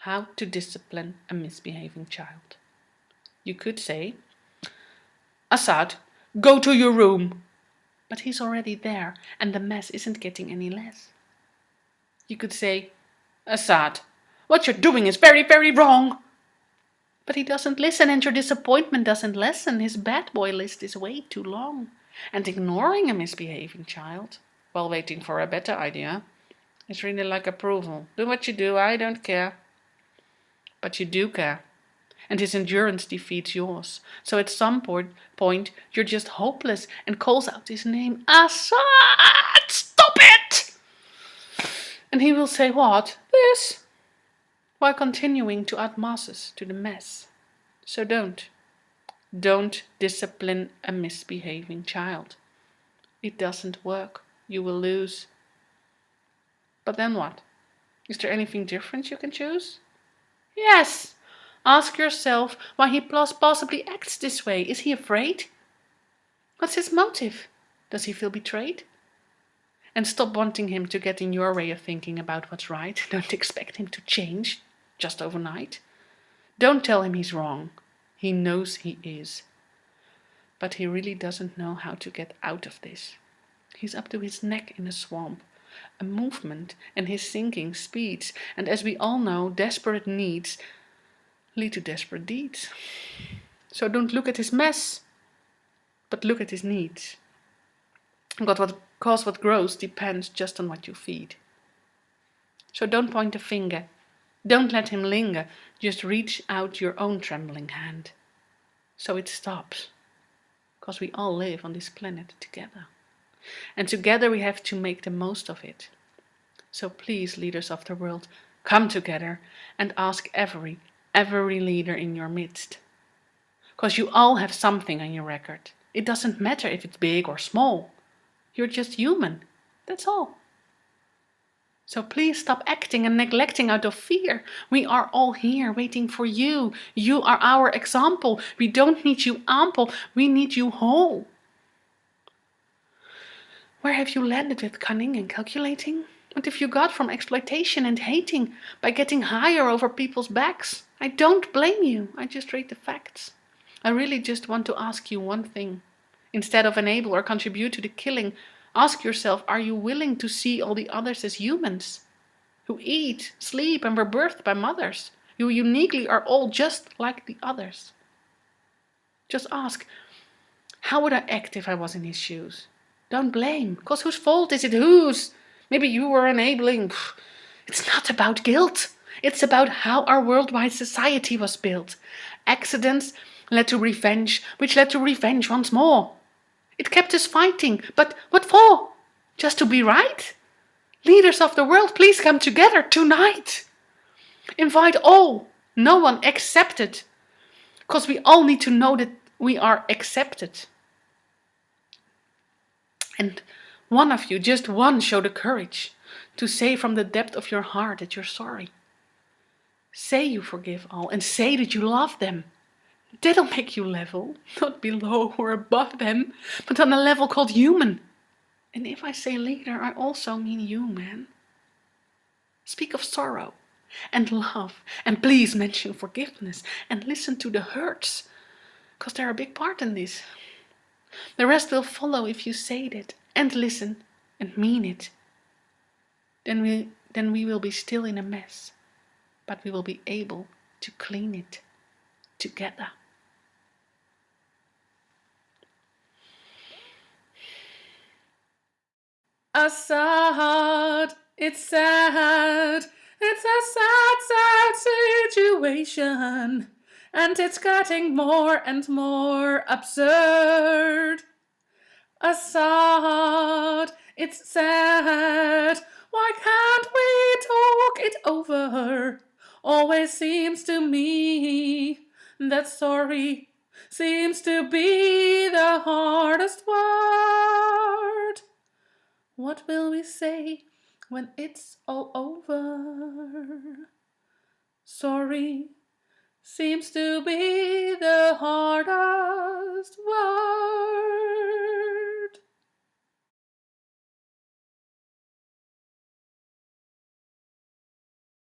How to discipline a misbehaving child. You could say, Assad, go to your room. But he's already there and the mess isn't getting any less. You could say, Assad, what you're doing is very, very wrong. But he doesn't listen and your disappointment doesn't lessen. His bad boy list is way too long. And ignoring a misbehaving child while waiting for a better idea is really like approval. Do what you do, I don't care. But you do care. And his endurance defeats yours. So at some point you're just hopeless and calls out his name, Assad, stop it! And he will say, what? This? While continuing to add masses to the mess. So don't discipline a misbehaving child. It doesn't work. You will lose. But then what? Is there anything different you can choose? Yes. Ask yourself why he possibly acts this way. Is he afraid? What's his motive? Does he feel betrayed? And stop wanting him to get in your way of thinking about what's right. Don't expect him to change just overnight. Don't tell him he's wrong. He knows he is. But he really doesn't know how to get out of this. He's up to his neck in a swamp. A movement and his sinking speeds. And as we all know, desperate needs lead to desperate deeds. So don't look at his mess, but look at his needs. Because what grows depends just on what you feed. So don't point a finger. Don't let him linger. Just reach out your own trembling hand. So it stops. Because we all live on this planet together. And together we have to make the most of it. So please, leaders of the world, come together and ask every leader in your midst. Because you all have something on your record. It doesn't matter if it's big or small. You're just human. That's all. So please stop acting and neglecting out of fear. We are all here waiting for you. You are our example. We don't need you ample. We need you whole. Where have you landed with cunning and calculating? What have you got from exploitation and hating by getting higher over people's backs? I don't blame you. I just read the facts. I really just want to ask you one thing. Instead of enable or contribute to the killing, ask yourself, are you willing to see all the others as humans? Who eat, sleep, and were birthed by mothers. You uniquely are all just like the others. Just ask, how would I act if I was in his shoes? Don't blame, because whose fault is it? Whose? Maybe you were enabling. It's not about guilt. It's about how our worldwide society was built. Accidents led to revenge, which led to revenge once more. It kept us fighting, but what for? Just to be right? Leaders of the world, please come together tonight. Invite all, no one accepted, because we all need to know that we are accepted. And one of you, just one, show the courage to say from the depth of your heart that you're sorry. Say you forgive all and say that you love them. That'll make you level, not below or above them, but on a level called human. And if I say leader, I also mean you, man. Speak of sorrow and love, and please mention forgiveness and listen to the hurts, because they're a big part in this. The rest will follow if you say it and listen and mean it. Then we will be still in a mess, but we will be able to clean it together. Assad, it's sad. It's a sad, sad situation. And it's getting more and more absurd. Assad, it's sad. Why can't we talk it over? Always seems to me that sorry seems to be the hardest word. What will we say when it's all over? Sorry seems to be the hardest word.